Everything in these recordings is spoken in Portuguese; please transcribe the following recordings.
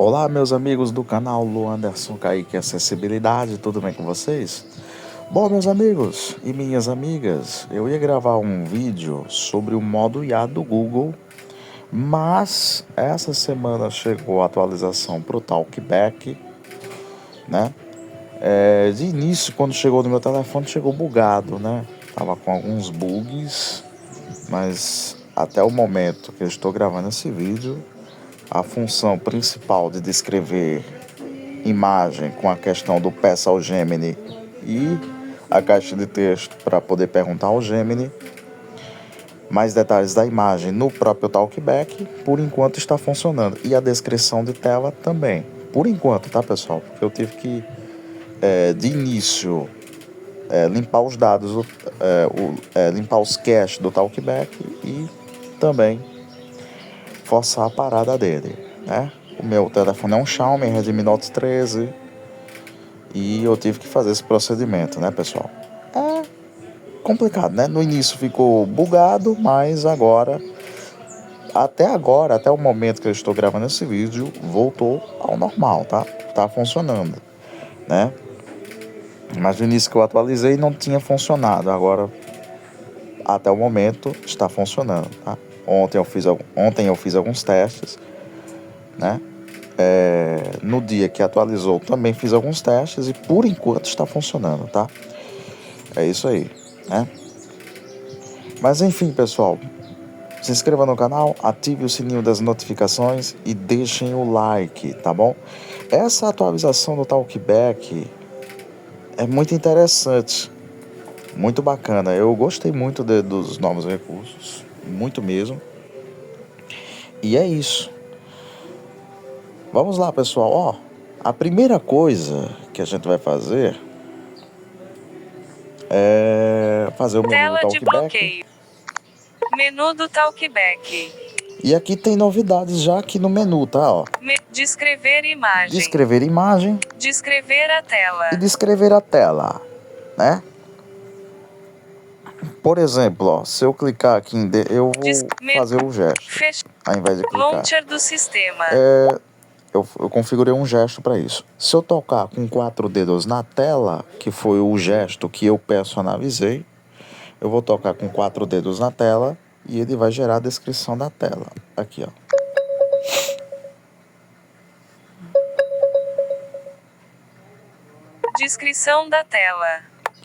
Olá, meus amigos do canal Luanderson Kaique Acessibilidade, tudo bem com vocês? Bom, meus amigos e minhas amigas, eu ia gravar um vídeo sobre o modo IA do Google, mas essa semana chegou a atualização para o Talkback, né? De início, quando chegou no meu telefone, chegou bugado, né? Tava com alguns bugs, mas até o momento que eu estou gravando esse vídeo, a função principal de descrever imagem com a questão do peça ao Gemini e a caixa de texto para poder perguntar ao Gemini mais detalhes da imagem no próprio Talkback, por enquanto está funcionando. E a descrição de tela também, por enquanto, tá, pessoal? Porque eu tive que, de início, limpar os dados, limpar os caches do Talkback e também forçar a parada dele, né? O meu telefone é um Xiaomi Redmi Note 13 e eu tive que fazer esse procedimento, né, pessoal? É complicado, né? No início ficou bugado, mas até o momento que eu estou gravando esse vídeo, voltou ao normal, tá? Tá funcionando, né? Mas no início que eu atualizei não tinha funcionado, agora até o momento está funcionando, tá? Ontem eu fiz alguns testes, né? No dia que atualizou também fiz alguns testes e por enquanto está funcionando, tá? É isso aí, né? Mas enfim, pessoal, se inscreva no canal, ative o sininho das notificações e deixem o like, tá bom? Essa atualização do Talkback é muito interessante, muito bacana. Eu gostei muito dos novos recursos, muito mesmo. E é isso. Vamos lá, pessoal. Ó, a primeira coisa que a gente vai fazer é fazer o menu do Tela de Talkback. bloqueio. Menu do Talkback. E aqui tem novidades já aqui no menu, tá? Ó. Descrever imagem. Descrever imagem. Descrever a tela. E descrever a tela, né? Por exemplo, ó, se eu clicar aqui em eu vou fazer o gesto, ao invés de clicar. Launcher do sistema. Eu configurei um gesto para isso. Se eu tocar com 4 dedos na tela, que foi o gesto que eu personalizei, eu vou tocar com 4 dedos na tela e ele vai gerar a descrição da tela. Aqui, ó. Descrição da tela.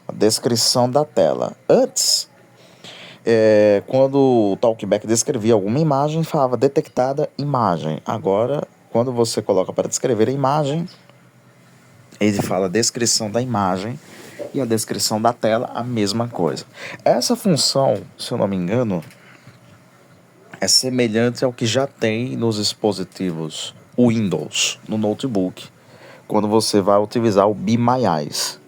A descrição da tela. Antes, quando o Talkback descrevia alguma imagem, falava detectada imagem. Agora, quando você coloca para descrever a imagem, ele fala descrição da imagem e a descrição da tela, a mesma coisa. Essa função, se eu não me engano, é semelhante ao que já tem nos dispositivos Windows, no notebook, quando você vai utilizar o Be My Eyes.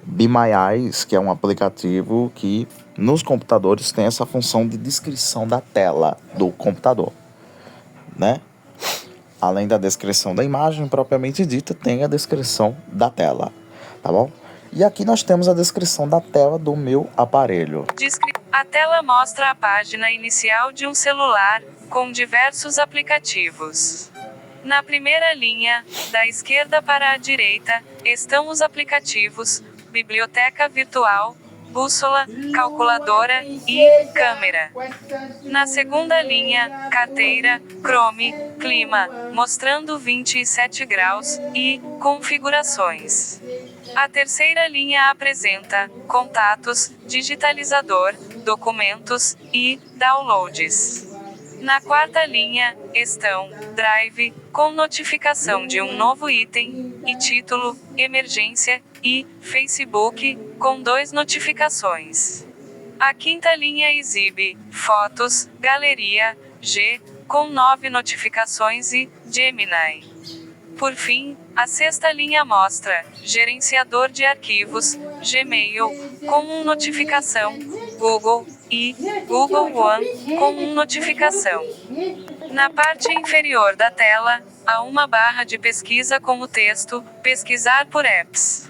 Be My Eyes, que é um aplicativo que nos computadores tem essa função de descrição da tela do computador, né? Além da descrição da imagem propriamente dita, tem a descrição da tela, tá bom? E aqui nós temos a descrição da tela do meu aparelho. A tela mostra a página inicial de um celular, com diversos aplicativos. Na primeira linha, da esquerda para a direita, estão os aplicativos, biblioteca virtual, bússola, calculadora e câmera. Na segunda linha, carteira, Chrome, clima, mostrando 27 graus e configurações. A terceira linha apresenta contatos, digitalizador, documentos e downloads. Na quarta linha, estão Drive, com notificação de um novo item, e título, emergência, e Facebook, com 2 notificações. A quinta linha exibe Fotos, Galeria, G, com 9 notificações e Gemini. Por fim, a sexta linha mostra Gerenciador de arquivos, Gmail, com 1 notificação, Google, e Google One, com 1 notificação. Na parte inferior da tela, há uma barra de pesquisa com o texto Pesquisar por apps.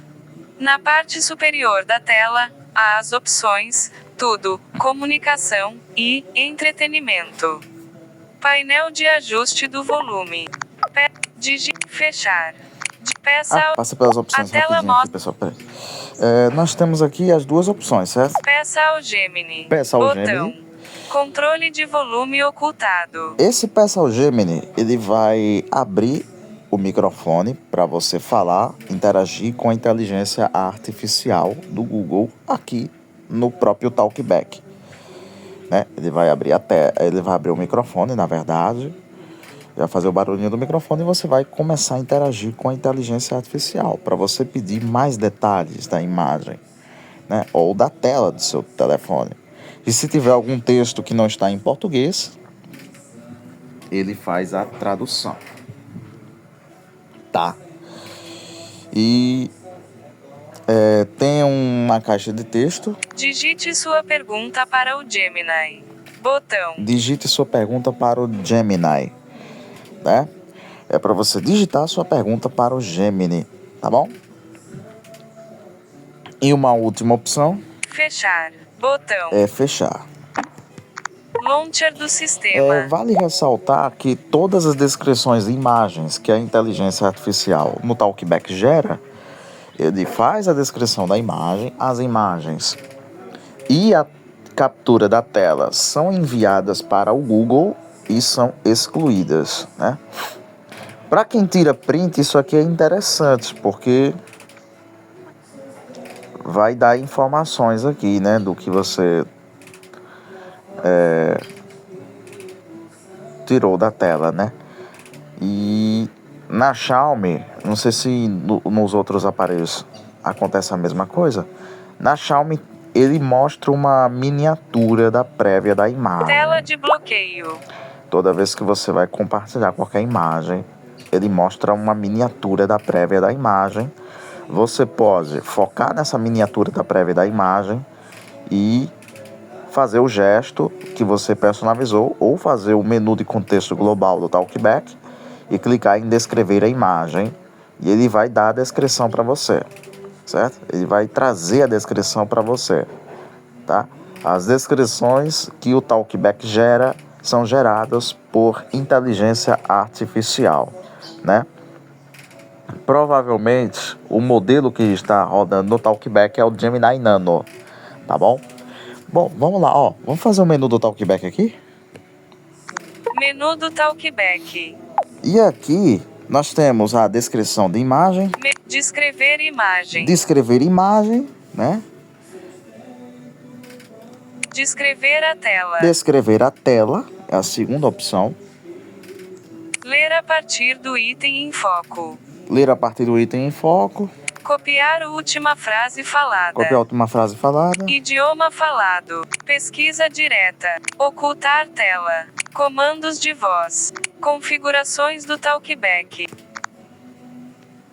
Na parte superior da tela, há as opções Tudo, Comunicação e Entretenimento. Painel de ajuste do volume. Fechar. Peça. Passa pelas opções A tela rapidinho aqui, pessoal. Peraí. Nós temos aqui as duas opções, certo? Peça ao Gemini. Peça ao Botão. Gemini. Controle de volume ocultado. Esse Peça ao Gemini, ele vai abrir o microfone para você falar, interagir com a inteligência artificial do Google aqui no próprio Talkback, né? Ele vai abrir ele vai abrir o microfone, na verdade, vai fazer o barulhinho do microfone e você vai começar a interagir com a inteligência artificial para você pedir mais detalhes da imagem, né? Ou da tela do seu telefone. E se tiver algum texto que não está em português, ele faz a tradução. Tá. E tem uma caixa de texto. Digite sua pergunta para o Gemini. Botão. Digite sua pergunta para o Gemini, né? É para você digitar sua pergunta para o Gemini, tá bom? E uma última opção. Fechar. Botão. É fechar. Launcher do sistema. Vale ressaltar que todas as descrições de imagens que a inteligência artificial no Talkback gera, ele faz a descrição da imagem, as imagens e a captura da tela são enviadas para o Google e são excluídas, né? Para quem tira print, isso aqui é interessante, porque vai dar informações aqui, né, do que você tirou da tela, né? E na Xiaomi, não sei se nos outros aparelhos acontece a mesma coisa. Na Xiaomi, ele mostra uma miniatura da prévia da imagem. Tela de bloqueio. Toda vez que você vai compartilhar qualquer imagem, ele mostra uma miniatura da prévia da imagem. Você pode focar nessa miniatura da prévia da imagem e fazer o gesto que você personalizou ou fazer o menu de contexto global do Talkback e clicar em descrever a imagem e ele vai dar a descrição para você, certo? Ele vai trazer a descrição para você, tá? As descrições que o Talkback gera são geradas por inteligência artificial, né? Provavelmente o modelo que está rodando no Talkback é o Gemini Nano, tá bom? Bom, vamos lá, ó. Vamos fazer o menu do Talkback aqui? Menu do Talkback. E aqui nós temos a descrição de imagem. Descrever imagem. Descrever imagem, né? Descrever a tela. Descrever a tela é a segunda opção. Ler a partir do item em foco. Ler a partir do item em foco. Copiar a última frase falada. Copiar a última frase falada. Idioma falado. Pesquisa direta. Ocultar tela. Comandos de voz. Configurações do Talkback.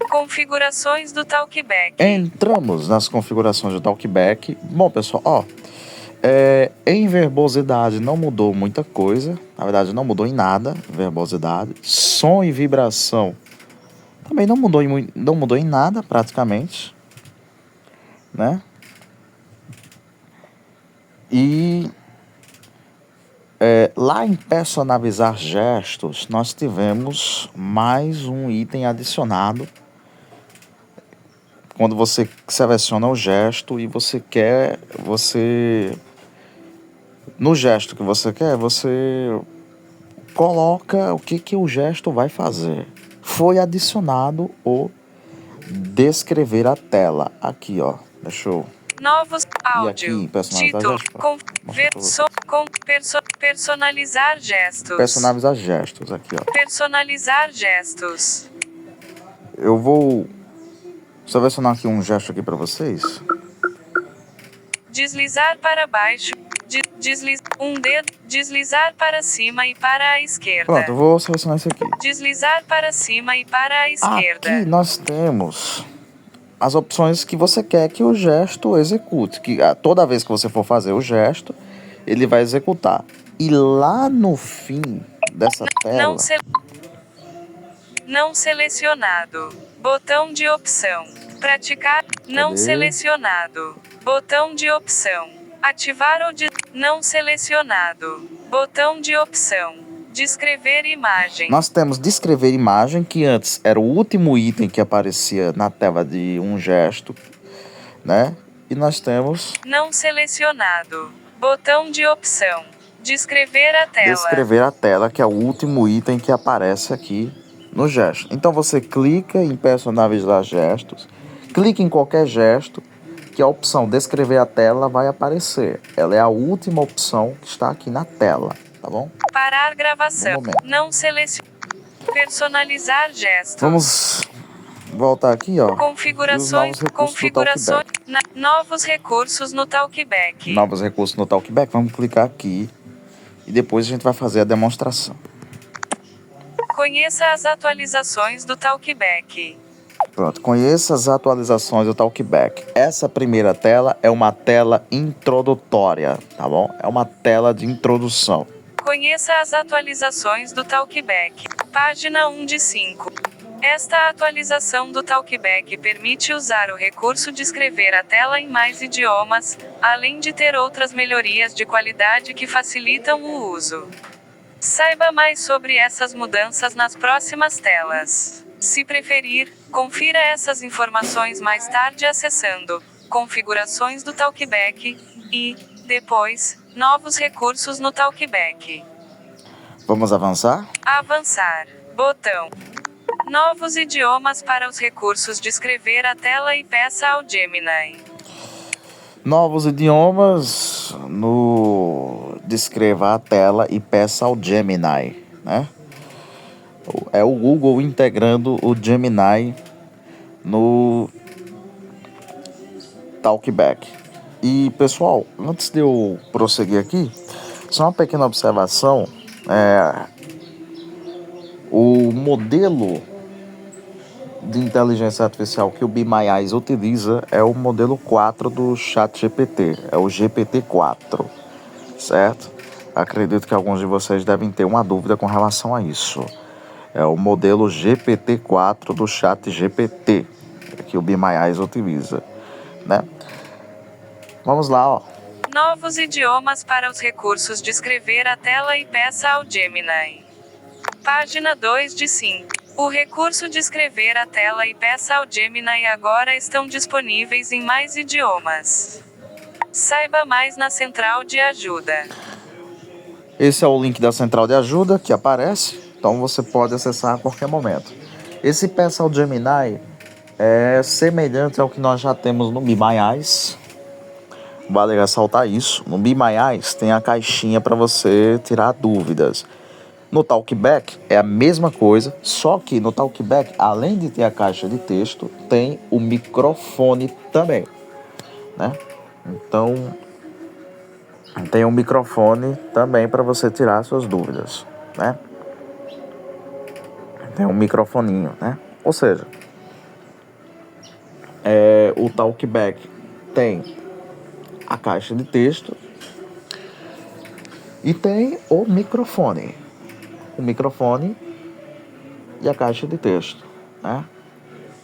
Configurações do Talkback. Entramos nas configurações do Talkback. Bom, pessoal, ó. Em verbosidade não mudou muita coisa. Na verdade, não mudou em nada. Verbosidade. Som e vibração também não mudou em nada, praticamente, né? E lá em personalizar gestos, nós tivemos mais um item adicionado. Quando você seleciona o gesto e no gesto que você quer, você coloca o que o gesto vai fazer. Foi adicionado o descrever a tela. Aqui, ó. Deixa eu... Novos áudio. E aqui, personalizar Título. gestos. Personalizar gestos. Personalizar gestos. Aqui, ó. Personalizar gestos. Eu vou selecionar aqui um gesto aqui para vocês. Deslizar para baixo. Um dedo. Deslizar para cima e para a esquerda. Pronto, eu vou selecionar isso aqui. Deslizar para cima e para a esquerda. Aqui nós temos as opções que você quer que o gesto execute. Que toda vez que você for fazer o gesto, ele vai executar. E lá no fim dessa tela... Não selecionado. Botão de opção. Praticar. Não selecionado. Botão de opção. Ativar ou de... Não selecionado. Botão de opção. Descrever imagem. Nós temos descrever imagem, que antes era o último item que aparecia na tela de um gesto, né? E nós temos Não selecionado. Botão de opção. Descrever a tela. descrever a tela, que é o último item que aparece aqui no gesto. Então você clica em personalizar gestos, clica em qualquer gesto, que a opção descrever a tela vai aparecer. Ela é a última opção que está aqui na tela, tá bom? Parar gravação. Um momento. Não selecionar. Personalizar gesto. Vamos voltar aqui, ó. Configurações. Configurações. Novos recursos no Talkback. Novos recursos no Talkback. Vamos clicar aqui e depois a gente vai fazer a demonstração. Conheça as atualizações do Talkback. Pronto, conheça as atualizações do Talkback. Essa primeira tela é uma tela introdutória, tá bom? É uma tela de introdução. Conheça as atualizações do Talkback. Página 1 de 5. Esta atualização do Talkback permite usar o recurso de escrever a tela em mais idiomas, além de ter outras melhorias de qualidade que facilitam o uso. Saiba mais sobre essas mudanças nas próximas telas. Se preferir, confira essas informações mais tarde acessando Configurações do Talkback e, depois, Novos recursos no Talkback. Vamos avançar? Avançar. Botão. Novos idiomas para os recursos de escrever a tela e peça ao Gemini. Novos idiomas no descreva a tela e peça ao Gemini, né? É o Google integrando o Gemini no Talkback. E pessoal, antes de eu prosseguir aqui, só uma pequena observação. O modelo de inteligência artificial que o Be My Eyes utiliza é o modelo 4 do ChatGPT, é o GPT-4, certo? Acredito que alguns de vocês devem ter uma dúvida com relação a isso. É o modelo GPT-4 do ChatGPT que o Be My Eyes utiliza, né? Vamos lá, ó. Novos idiomas para os recursos de escrever a tela e peça ao Gemini. Página 2 de 5. O recurso de escrever a tela e peça ao Gemini agora estão disponíveis em mais idiomas. Saiba mais na central de ajuda. Esse é o link da central de ajuda que aparece, então você pode acessar a qualquer momento. Esse peça ao Gemini é semelhante ao que nós já temos no Be My Eyes. Vale ressaltar isso. No Be My Eyes tem a caixinha para você tirar dúvidas. No Talkback é a mesma coisa, só que no Talkback, além de ter a caixa de texto, tem o microfone também, né? Então, tem um microfone também para você tirar suas dúvidas, né? Tem um microfoninho, né? Ou seja, o Talkback tem a caixa de texto e tem o microfone. O microfone e a caixa de texto, né?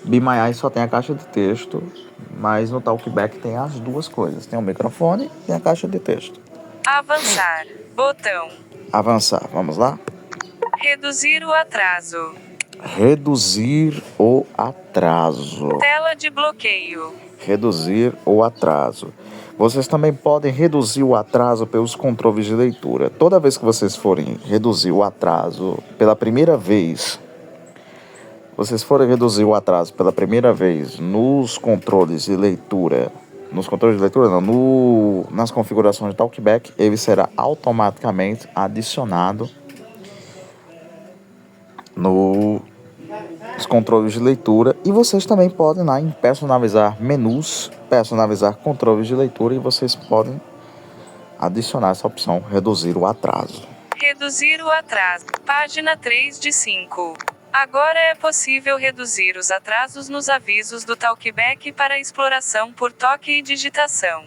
Be My Eyes só tem a caixa de texto, mas no Talkback tem as duas coisas. Tem o microfone e a caixa de texto. Avançar. Botão. Avançar, vamos lá? Reduzir o atraso. Reduzir o atraso. Tela de bloqueio. Reduzir o atraso. Vocês também podem reduzir o atraso pelos controles de leitura. Toda vez que vocês forem reduzir o atraso pela primeira vez, nos controles de leitura, nas configurações de Talkback, ele será automaticamente adicionado nos controles de leitura, e vocês também podem lá em personalizar menus, personalizar controles de leitura, e vocês podem adicionar essa opção, reduzir o atraso. Reduzir o atraso. Página 3 de 5. Agora é possível reduzir os atrasos nos avisos do Talkback para exploração por toque e digitação.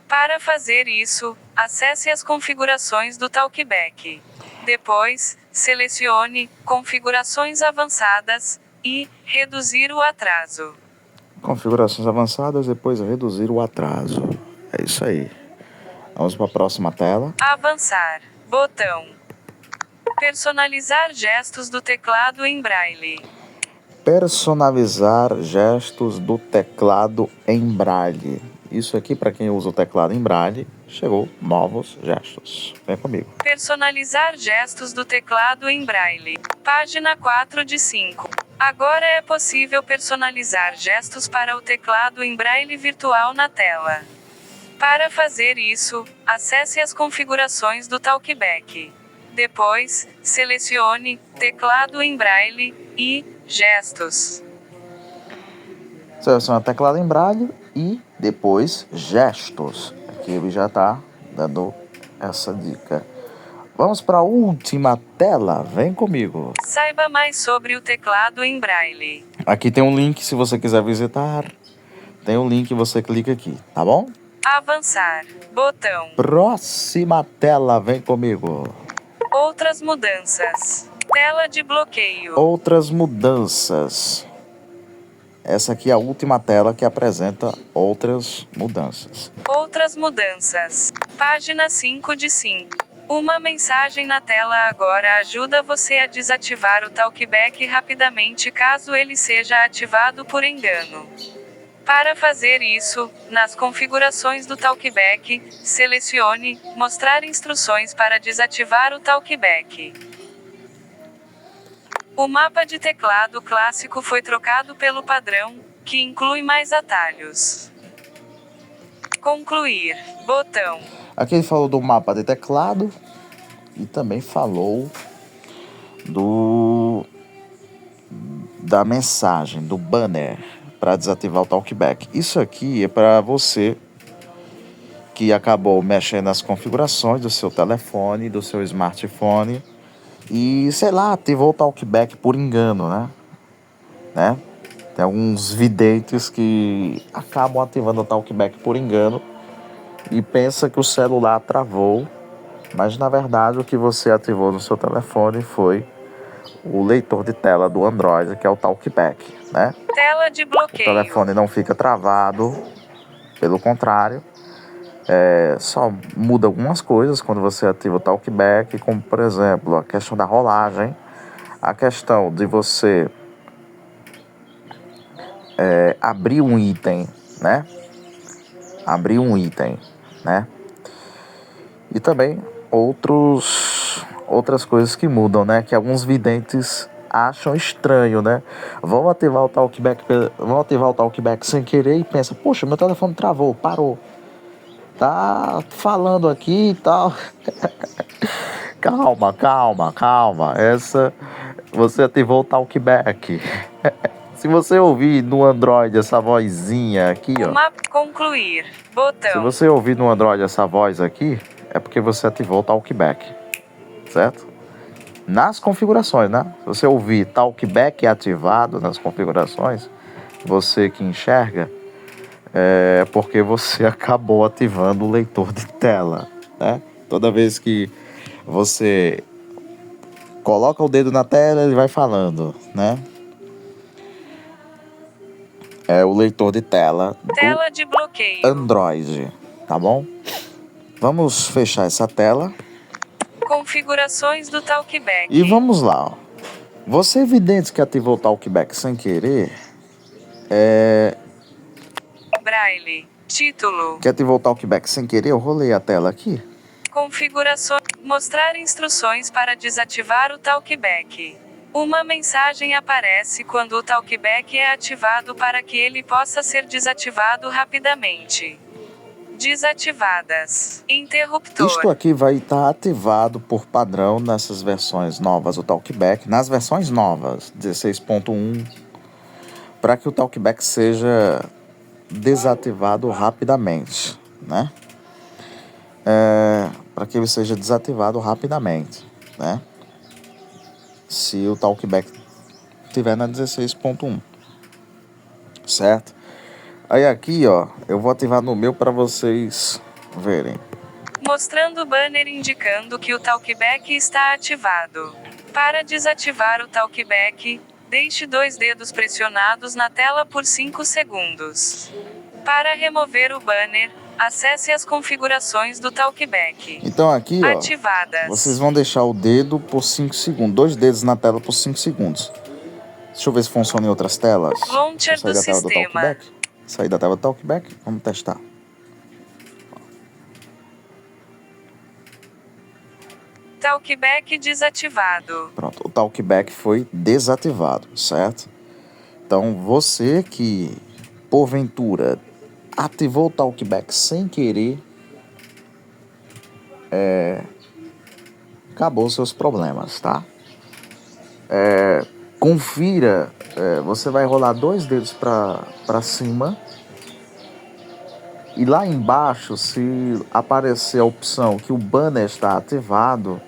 Para fazer isso, acesse as configurações do Talkback. Depois, selecione Configurações avançadas e Reduzir o atraso. Configurações avançadas, depois reduzir o atraso. É isso aí. Vamos para a próxima tela. Avançar. Botão. Personalizar gestos do teclado em braille. Personalizar gestos do teclado em braille. Isso aqui, para quem usa o teclado em braille, chegou novos gestos. Vem comigo. Personalizar gestos do teclado em braille. Página 4 de 5. Agora é possível personalizar gestos para o teclado em braille virtual na tela. Para fazer isso, acesse as configurações do Talkback. Depois, selecione Teclado em Braille e Gestos. Seleciona teclado em braille e depois gestos. Aqui ele já está dando essa dica. Vamos para a última tela. Vem comigo. Saiba mais sobre o teclado em braille. Aqui tem um link se você quiser visitar. Tem um link, você clica aqui, tá bom? Avançar. Botão. Próxima tela, vem comigo. Outras mudanças. Tela de bloqueio. Outras mudanças. Essa aqui é a última tela que apresenta outras mudanças. Outras mudanças. Página 5 de 5. Uma mensagem na tela agora ajuda você a desativar o Talkback rapidamente caso ele seja ativado por engano. Para fazer isso, nas configurações do Talkback, selecione Mostrar instruções para desativar o Talkback. O mapa de teclado clássico foi trocado pelo padrão, que inclui mais atalhos. Concluir. Botão. Aqui ele falou do mapa de teclado e também falou da mensagem, do banner para desativar o Talkback. Isso aqui é para você que acabou mexendo nas configurações do seu telefone, do seu smartphone e, sei lá, ativou o Talkback por engano, né? Tem alguns videntes que acabam ativando o Talkback por engano e pensa que o celular travou, mas na verdade o que você ativou no seu telefone foi o leitor de tela do Android, que é o Talkback, né? Tela de O bloqueio. telefone não fica travado, pelo contrário, só muda algumas coisas quando você ativa o Talkback, como por exemplo a questão da rolagem, a questão de você abrir um item, né? Abrir um item, né? E também outras coisas que mudam, né? Que alguns videntes acham estranho, né? Vão ativar o Talkback sem querer e pensa, poxa, meu telefone travou, parou. Tá falando aqui e tal. Calma. Você ativou o Talkback. Se você ouvir no Android essa vozinha aqui, ó. Concluir. Botão. Se você ouvir no Android essa voz aqui, é porque você ativou o Talkback, certo? Nas configurações, né? Se você ouvir Talkback ativado nas configurações, você que enxerga, é porque você acabou ativando o leitor de tela, né? Toda vez que você coloca o dedo na tela, ele vai falando, né? É o leitor de tela do Tela de bloqueio. Android, tá bom? Vamos fechar essa tela. Configurações do Talkback. E vamos lá, ó. Você vidente que ativou o Talkback sem querer, Braille. Título. que ativou o Talkback sem querer, eu rolei a tela aqui. Configurações. Mostrar instruções para desativar o Talkback. Uma mensagem aparece quando o Talkback é ativado para que ele possa ser desativado rapidamente. Desativadas. Interruptor. Isto aqui vai estar ativado por padrão nessas versões novas do Talkback, nas versões novas, 16.1, para que o Talkback seja desativado rapidamente, né? Para que ele seja desativado rapidamente, né? Se o Talkback estiver na 16.1, certo? Aí aqui, ó, eu vou ativar no meu para vocês verem. Mostrando o banner indicando que o Talkback está ativado. Para desativar o Talkback, deixe 2 dedos pressionados na tela por 5 segundos. Para remover o banner, Acesse as configurações do Talkback. Então aqui, ó, Ativadas. vocês vão deixar o dedo por 5 segundos. 2 dedos na tela por 5 segundos. Deixa eu ver se funciona em outras telas. Launcher Vou sair do da tela sistema. do Talkback. Sair da tela do Talkback. Vamos testar. Talkback desativado. Pronto, o Talkback foi desativado, certo? Então você que, porventura, ativou o Talkback sem querer, acabou os seus problemas, tá? Confira, você vai rolar 2 dedos para cima e lá embaixo, se aparecer a opção que o banner está ativado,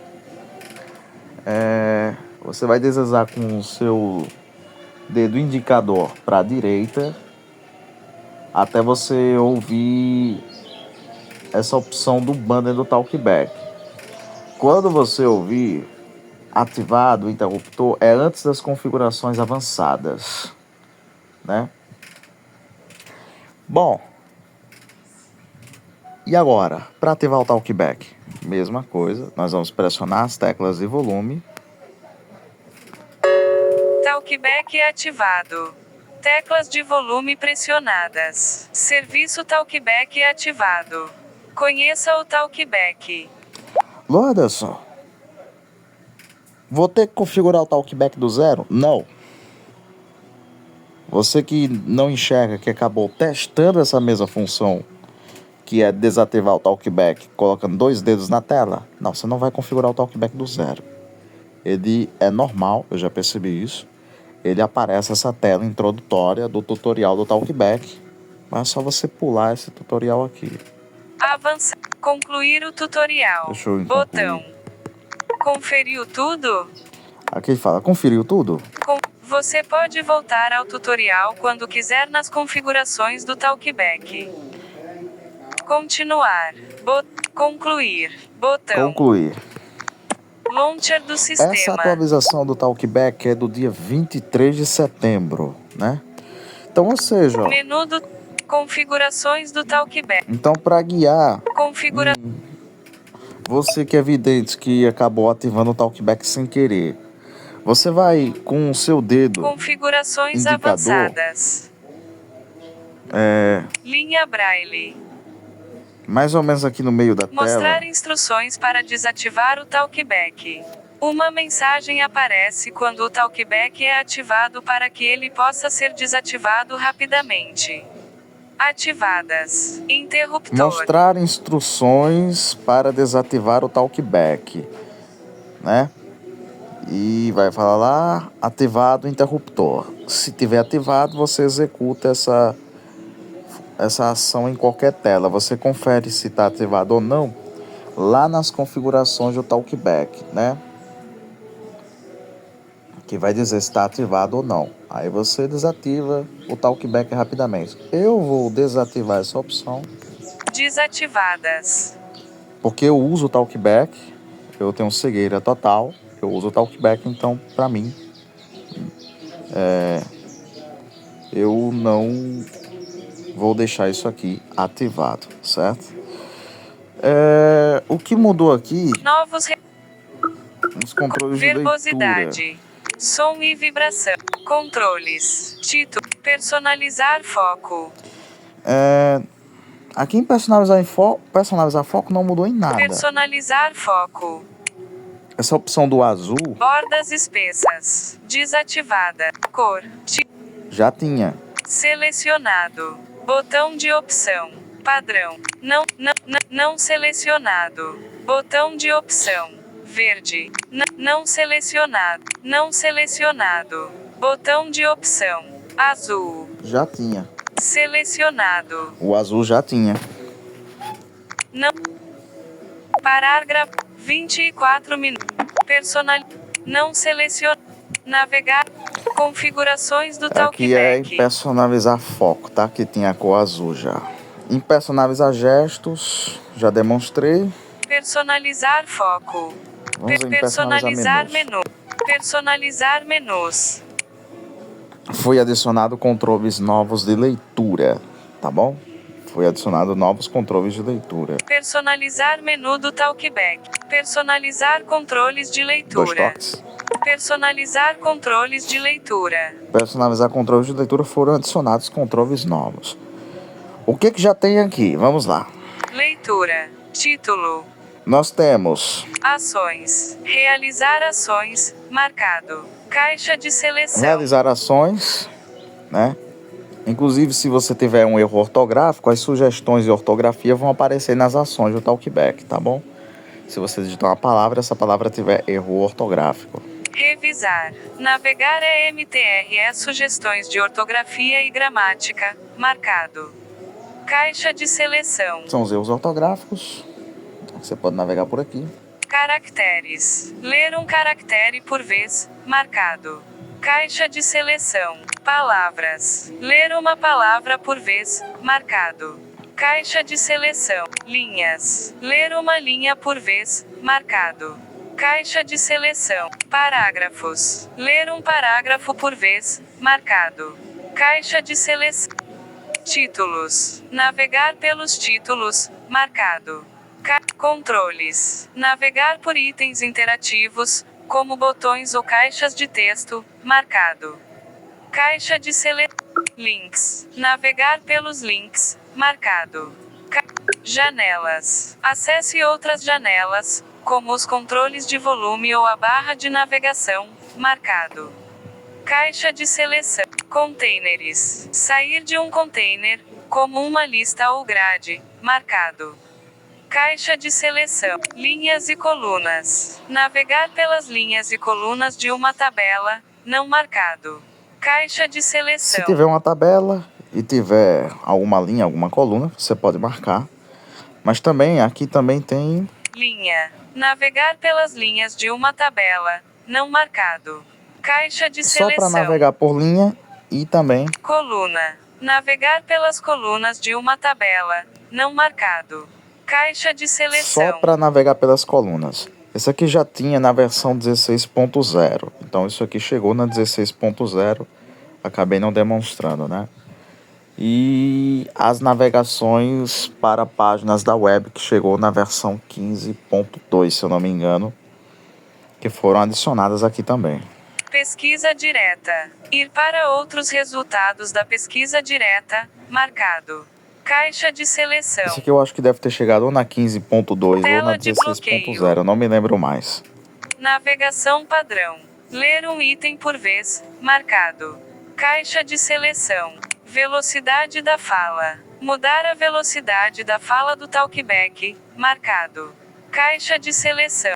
você vai deslizar com o seu dedo indicador para a direita até você ouvir essa opção do banner do Talkback. Quando você ouvir ativado o interruptor, é antes das configurações avançadas, né? Bom, e agora, para ativar o Talkback? Mesma coisa, nós vamos pressionar as teclas de volume. Talkback ativado. Teclas de volume pressionadas. Serviço Talkback ativado. Conheça o Talkback. Anderson, vou ter que configurar o Talkback do zero? Não. Você que não enxerga, que acabou testando essa mesma função, que é desativar o Talkback colocando 2 dedos na tela, não, você não vai configurar o Talkback do zero. Ele é normal, eu já percebi isso. Ele aparece essa tela introdutória do tutorial do Talkback, mas é só você pular esse tutorial aqui. Avançar. Concluir o tutorial. Deixa eu Botão. Conferiu tudo? Aqui ele fala, conferiu tudo? Você pode voltar ao tutorial quando quiser nas configurações do Talkback. Continuar. Concluir. Botão. Concluir. Launcher do sistema. Essa atualização do Talkback é do dia 23 de setembro, né? Então, ou seja, ó, Menu do configurações do Talkback. então para guiar Configura. você que é vidente que acabou ativando o Talkback sem querer, você vai com o seu dedo Configurações indicador, avançadas. Linha Braille. mais ou menos aqui no meio da Mostrar tela. instruções para desativar o Talkback. Uma mensagem aparece quando o Talkback é ativado para que ele possa ser desativado rapidamente. Ativadas. Interruptor. Mostrar instruções para desativar o Talkback, né? E vai falar lá, ativado o interruptor. Se tiver ativado, você executa essa ação em qualquer tela. Você confere se está ativado ou não lá nas configurações do Talkback, né? Que vai dizer se está ativado ou não. Aí você desativa o Talkback rapidamente. Eu vou desativar essa opção Desativadas. porque eu uso o Talkback, eu tenho cegueira total, eu uso o Talkback, então para mim eu não vou deixar isso aqui ativado, certo? O que mudou aqui Novos nos controles de leitura. verbosidade. Som e vibração. Controles. Título. Personalizar foco. Aqui em personalizar foco não mudou em nada. Personalizar foco. Essa opção do azul Bordas espessas. Desativada. Cor. já tinha. Selecionado. Botão de opção. Padrão. Não selecionado. Botão de opção. Verde. Não selecionado. Não selecionado. Botão de opção. Azul. Já tinha. Selecionado. O azul já tinha. Não. Parágrafo. 24 minutos. Não seleciona. Navegar. Configurações do Aqui é em Talkback. personalizar foco, tá? Que tinha a cor azul já. Em personalizar gestos, já demonstrei. Personalizar foco. Vamos em Personalizar menus. menu. Personalizar menus. Foi adicionado controles novos de leitura, tá bom? Foi adicionado novos controles de leitura. Personalizar menu do Talkback. Personalizar controles de 2 leitura. toques. Personalizar controles de leitura. Personalizar controles de leitura, foram adicionados controles novos. O que já tem aqui? Vamos lá. Leitura. Título. Nós temos Ações. Realizar ações. Marcado. Caixa de seleção. realizar ações, né? Inclusive, se você tiver um erro ortográfico, as sugestões de ortografia vão aparecer nas ações do Talkback, tá bom? Se você digitar uma palavra, essa palavra tiver erro ortográfico. Revisar. Navegar EMTRE sugestões de ortografia e gramática. Marcado. Caixa de seleção. São os erros ortográficos. Você pode navegar por aqui. Caracteres. Ler um caractere por vez. Marcado. Caixa de seleção. Palavras. Ler uma palavra por vez. Marcado. Caixa de seleção. Linhas. Ler uma linha por vez. Marcado. Caixa de seleção. Parágrafos. Ler um parágrafo por vez. Marcado. Caixa de seleção. Títulos. Navegar pelos títulos. Marcado. Controles. Navegar por itens interativos, como botões ou caixas de texto. Marcado. Caixa de seleção. Links. Navegar pelos links. Marcado. Janelas. Acesse outras janelas, como os controles de volume ou a barra de navegação. Marcado. Caixa de seleção. Containers. Sair de um container, como uma lista ou grade. Marcado. Caixa de seleção. Linhas e colunas. Navegar pelas linhas e colunas de uma tabela. Não marcado. Caixa de seleção. Se tiver uma tabela e tiver alguma linha, alguma coluna, você pode marcar. Mas também, aqui também tem Linha. Navegar pelas linhas de uma tabela. Não marcado. Caixa de só seleção. para navegar por linha e também Coluna. Navegar pelas colunas de uma tabela. Não marcado. Caixa de seleção. só para navegar pelas colunas. Esse aqui já tinha na versão 16.0. Então isso aqui chegou na 16.0. Acabei não demonstrando, né? E as navegações para páginas da web, que chegou na versão 15.2, se eu não me engano, que foram adicionadas aqui também. Pesquisa direta. Ir para outros resultados da pesquisa direta. Marcado. Caixa de seleção. Esse aqui eu acho que deve ter chegado ou na 15.2 ou Tela na de 16.0, eu não me lembro mais. Navegação padrão. Ler um item por vez. Marcado. Caixa de seleção. Velocidade da fala. Mudar a velocidade da fala do Talkback. Marcado. Caixa de seleção.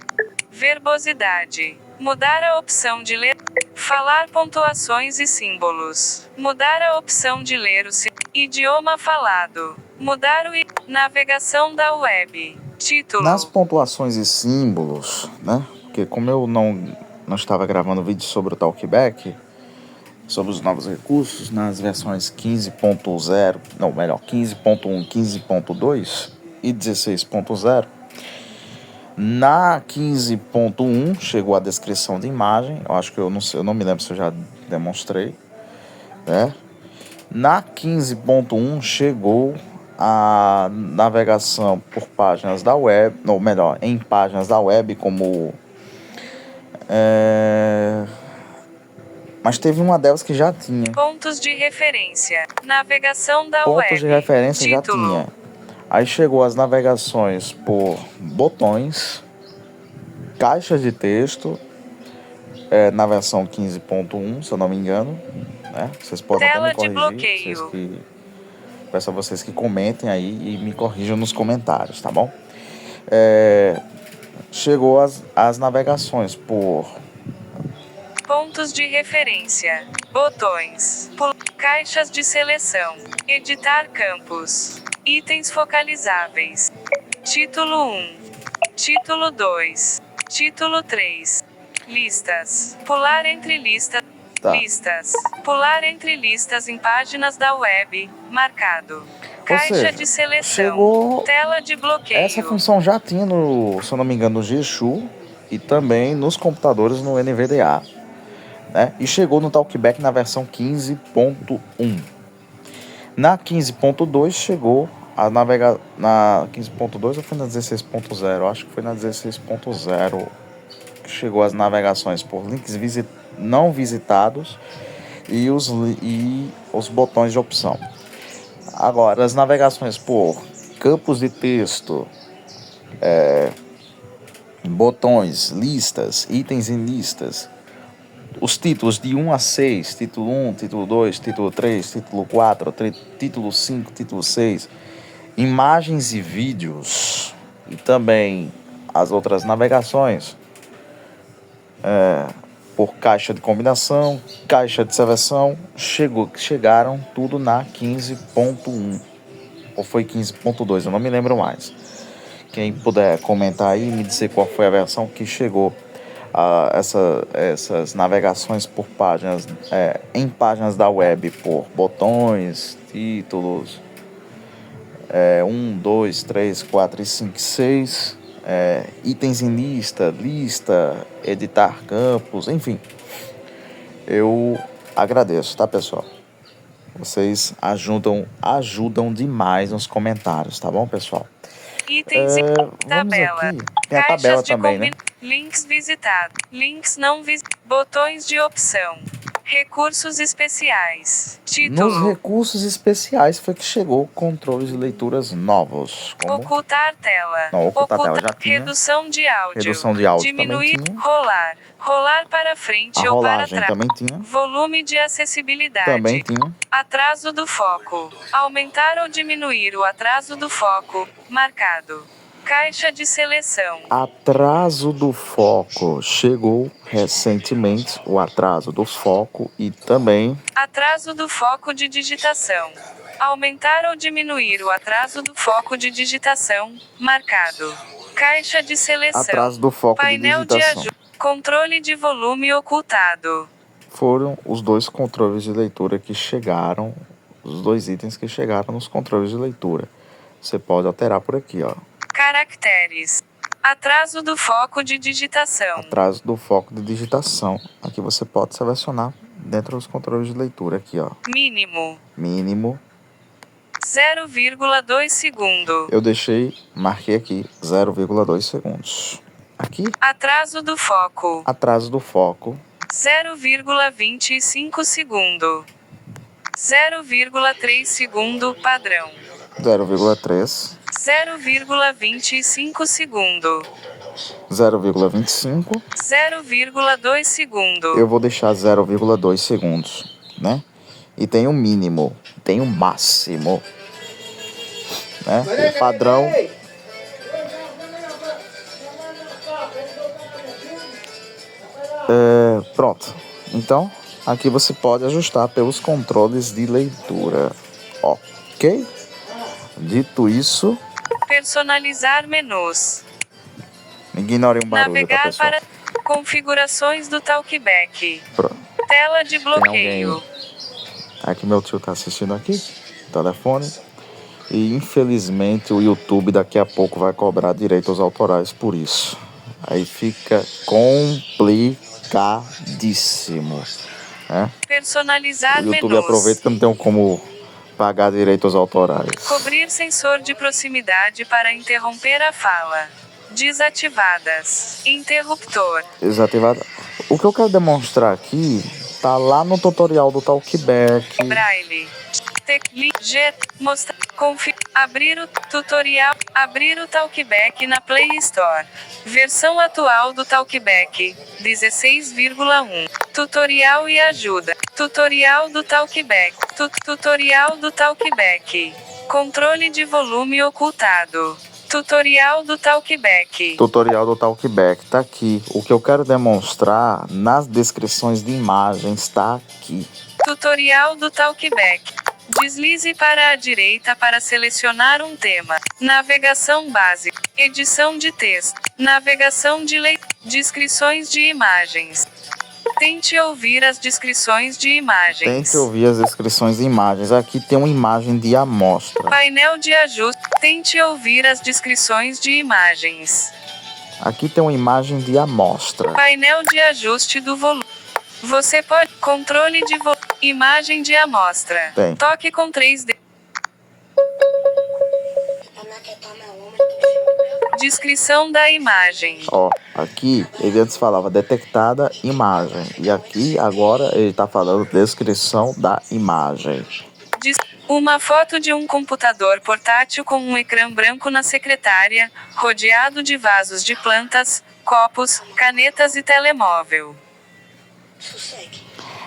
Verbosidade. Mudar a opção de ler. Falar pontuações e símbolos. Mudar a opção de ler o idioma falado. Mudar o navegação da web. Título. Nas pontuações e símbolos, né? Porque como eu não estava gravando vídeo sobre o Talkback, sobre os novos recursos, nas versões 15.0, não, melhor, 15.1, 15.2 e 16.0, na 15.1 chegou a descrição de imagem, eu acho que eu não sei, eu não me lembro se eu já demonstrei, né? Na 15.1 chegou a navegação por páginas da web, ou melhor, em páginas da web, como mas teve uma delas que já tinha. Pontos de referência. Navegação da web. Pontos de referência já Título. tinha. Aí chegou as navegações por botões, caixas de texto, na versão 15.1, se eu não me engano, né? Vocês podem Tela até me de corrigir. bloqueio. Peço a vocês que comentem aí e me corrijam nos comentários, tá bom? Chegou as navegações por Pontos de referência. Botões. Caixas de seleção. Editar campos. Itens focalizáveis. Título 1. Título 2. Título 3. Listas. Pular entre listas. Tá. Listas. Pular entre listas em páginas da web. Marcado. Caixa seja, de seleção. chegou Tela de bloqueio. essa função já tinha no, se eu não me engano, no Jieshu e também nos computadores no NVDA, né? E chegou no Talkback na versão 15.1. Na 15.2 chegou na 15.2 ou foi na 16.0? Acho que foi na 16.0 que chegou as navegações por links não visitados e os botões de opção. Agora, as navegações por campos de texto, botões, listas, itens em listas, os títulos de 1 a 6, título 1, título 2, título 3, título 4, título 5, título 6, imagens e vídeos, e também as outras navegações por caixa de combinação, caixa de seleção, chegaram tudo na 15.1, ou foi 15.2, eu não me lembro mais. Quem puder comentar aí, me dizer qual foi a versão que chegou a essas navegações por páginas, em páginas da web, por botões, títulos, 1, 2, 3, 4 e 5, 6, itens em lista, editar campos, enfim. Eu agradeço, tá, pessoal? Vocês ajudam demais nos comentários, tá bom, pessoal? Itens e tabela. Aqui. Tem a tabela também, né? Links visitados. Links não visitados. Botões de opção. Recursos especiais. Título. Nos recursos especiais foi que chegou controles de leituras novos. Como... Ocultar tela. Não, ocultar tela já tinha. Redução de áudio. Redução de áudio Diminuir. também tinha. Rolar. Rolar para frente a ou para rolagem trás. também tinha. Volume de acessibilidade. Também tinha. Atraso do foco. Aumentar ou diminuir o atraso do foco. Marcado. Caixa de seleção. Atraso do foco. Chegou recentemente o atraso do foco e também... Atraso do foco de digitação. Aumentar ou diminuir o atraso do foco de digitação. Marcado. Caixa de seleção. Atraso do foco Painel de digitação. Controle de volume ocultado. Foram os dois controles de leitura que chegaram, os dois itens que chegaram nos controles de leitura. Você pode alterar por aqui, ó. Caracteres. Atraso do foco de digitação. Atraso do foco de digitação. Aqui você pode selecionar dentro dos controles de leitura aqui, ó. Mínimo. Mínimo. 0,2 segundo. Eu marquei aqui 0,2 segundos. Aqui. Atraso do foco. Atraso do foco. 0,25 segundo. 0,3 segundo padrão. 0,3. 0,25 segundo. 0,25. 0,2 segundo. Eu vou deixar 0,2 segundos, né? E tem o mínimo, tem o máximo, né? O padrão. Pronto. Então, aqui você pode ajustar pelos controles de leitura. Ok? Dito isso... Personalizar menus. Ignore um barulho, Navegar tá, pessoal? para configurações do Talkback. Pronto. Tela de bloqueio. Aqui meu tio tá assistindo aqui, telefone. E infelizmente o YouTube daqui a pouco vai cobrar direitos autorais por isso. Aí fica complicadíssimo, né? Personalizar o YouTube menus. aproveita que não tem como pagar direitos autorais. Cobrir sensor de proximidade para interromper a fala. Desativadas. Interruptor. Desativado. O que eu quero demonstrar aqui tá lá no tutorial do Talkback. Braille. Mostrar. Abrir o tutorial. Abrir o Talkback na Play Store. Versão atual do Talkback. 16,1. Tutorial e ajuda. Tutorial do Talkback. Tutorial do Talkback. Controle de volume ocultado. Tutorial do Talkback. Tutorial do Talkback tá aqui. O que eu quero demonstrar nas descrições de imagens tá aqui. Tutorial do Talkback. Deslize para a direita para selecionar um tema. Navegação básica. Edição de texto. Navegação de leitura. Descrições de imagens. Tente ouvir as descrições de imagens. Tente ouvir as descrições de imagens. Aqui tem uma imagem de amostra. Painel de ajuste. Tente ouvir as descrições de imagens. Aqui tem uma imagem de amostra. Painel de ajuste do volume. Você pode... Controle de volume. Imagem de amostra. Tem. Toque com 3D. Descrição da imagem. Ó, aqui ele antes falava detectada imagem. E aqui agora ele tá falando descrição da imagem. Uma foto de um computador portátil com um ecrã branco na secretária, rodeado de vasos de plantas, copos, canetas e telemóvel.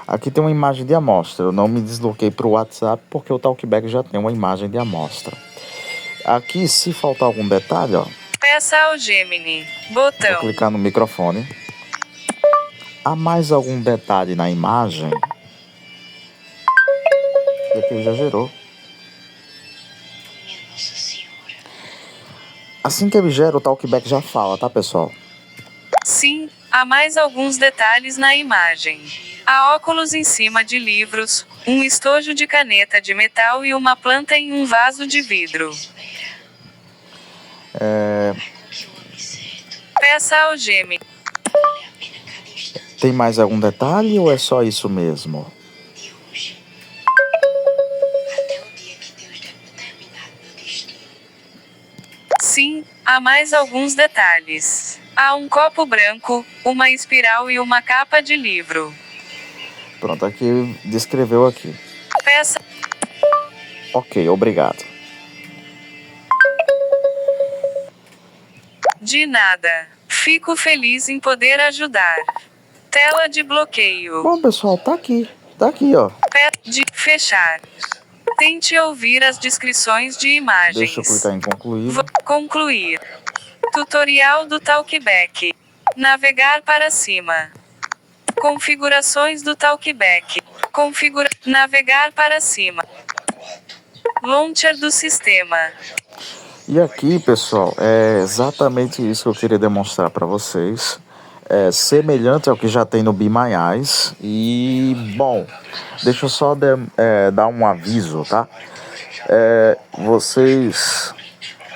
Aqui tem uma imagem de amostra. Eu não me desloquei para o WhatsApp porque o Talkback já tem uma imagem de amostra. Aqui, se faltar algum detalhe, ó. Peça ao Gemini. Botão. Vou clicar no microfone. Há mais algum detalhe na imagem? E aqui já gerou. Assim que ele gera, o Talkback já fala, tá, pessoal? Sim, há mais alguns detalhes na imagem. Há óculos em cima de livros, um estojo de caneta de metal e uma planta em um vaso de vidro. Peça ao Gemini. Tem mais algum detalhe ou é só isso mesmo? Sim, há mais alguns detalhes. Há um copo branco, uma espiral e uma capa de livro. Pronto, aqui ele descreveu aqui. Peça. Ok, obrigado. De nada. Fico feliz em poder ajudar. Tela de bloqueio. Bom, pessoal, tá aqui. Tá aqui, ó. De fechar. Tente ouvir as descrições de imagens. Deixa eu clicar em concluir. Concluir. Tutorial do Talkback. Navegar para cima. Configurações do Talkback. Navegar para cima. Launcher do sistema. E aqui, pessoal, é exatamente isso que eu queria demonstrar para vocês. É semelhante ao que já tem no Be My Eyes. E, bom, deixa eu só dar um aviso, tá?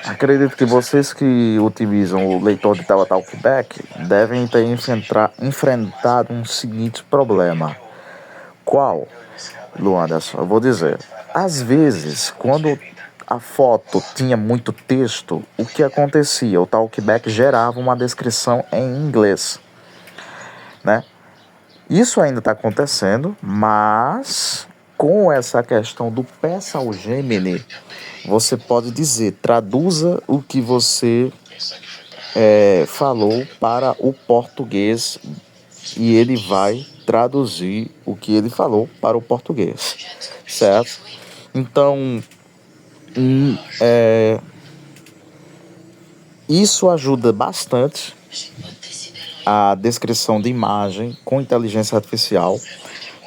Acredito que vocês que utilizam o leitor de tela Talkback devem ter enfrentado um seguinte problema. Qual, Luanderson? Eu vou dizer. Às vezes, quando a foto tinha muito texto, o que acontecia? O Talkback gerava uma descrição em inglês, né? Isso ainda está acontecendo, mas com essa questão do peça ao Gemini, você pode dizer, traduza o que você falou para o português e ele vai traduzir o que ele falou para o português, certo? Então, isso ajuda bastante a descrição de imagem com inteligência artificial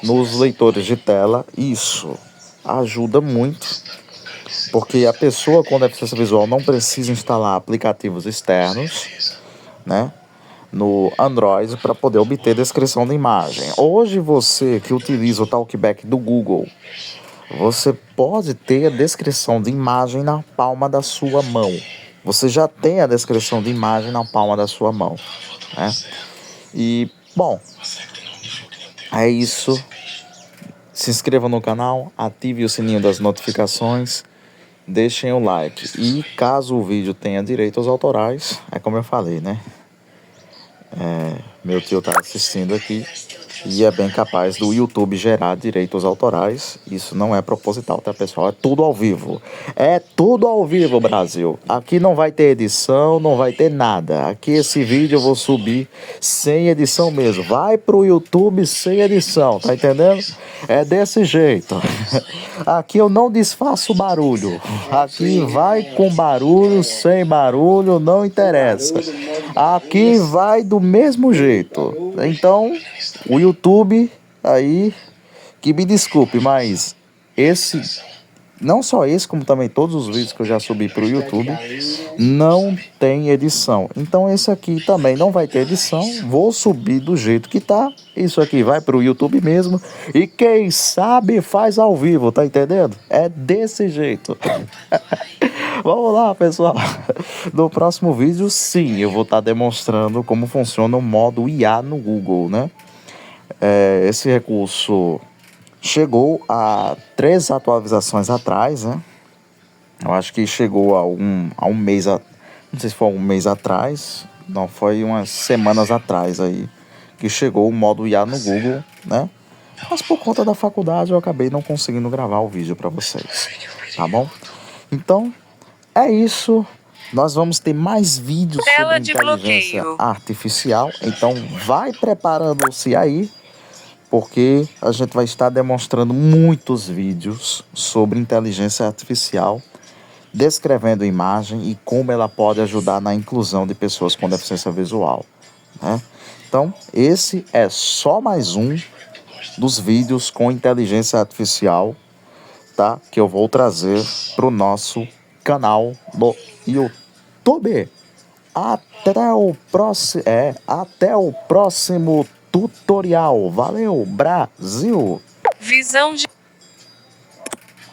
nos leitores de tela. Isso ajuda muito, porque a pessoa com deficiência visual não precisa instalar aplicativos externos, né, no Android para poder obter descrição de imagem. Hoje você que utiliza o Talkback do Google, você pode ter a descrição de imagem na palma da sua mão. Você já tem a descrição de imagem na palma da sua mão, né? E, bom, é isso. Se inscreva no canal, ative o sininho das notificações, deixem o like. E caso o vídeo tenha direitos autorais, é como eu falei, né? Meu tio tá assistindo aqui e é bem capaz do YouTube gerar direitos autorais. Isso não é proposital, tá, pessoal? É tudo ao vivo. É tudo ao vivo, Brasil. Aqui não vai ter edição, não vai ter nada. Aqui esse vídeo eu vou subir sem edição mesmo. Vai pro YouTube sem edição, tá entendendo? É desse jeito. Aqui eu não disfarço barulho. Aqui vai com barulho, sem barulho, não interessa. Aqui vai do mesmo jeito. Então, o YouTube aí, que me desculpe, mas não só esse, como também todos os vídeos que eu já subi para o YouTube, não tem edição. Então esse aqui também não vai ter edição. Vou subir do jeito que tá. Isso aqui vai para o YouTube mesmo. E quem sabe faz ao vivo, tá entendendo? É desse jeito. Vamos lá, pessoal. No próximo vídeo, sim, eu vou estar demonstrando como funciona o modo IA no Google, né? Esse recurso chegou a 3 atualizações atrás, né? Eu acho que chegou a um mês, não sei se foi um mês atrás, não, foi umas semanas atrás aí, que chegou o modo IA no Google, né? Mas por conta da faculdade eu acabei não conseguindo gravar o vídeo para vocês, tá bom? Então, é isso. Nós vamos ter mais vídeos sobre Tela de inteligência bloqueio. artificial. Então, vai preparando-se aí, porque a gente vai estar demonstrando muitos vídeos sobre inteligência artificial, descrevendo imagem e como ela pode ajudar na inclusão de pessoas com deficiência visual, né? Então, esse é só mais um dos vídeos com inteligência artificial, tá? Que eu vou trazer pro nosso canal do YouTube. Até o próximo tutorial. Valeu, Brasil! Visão de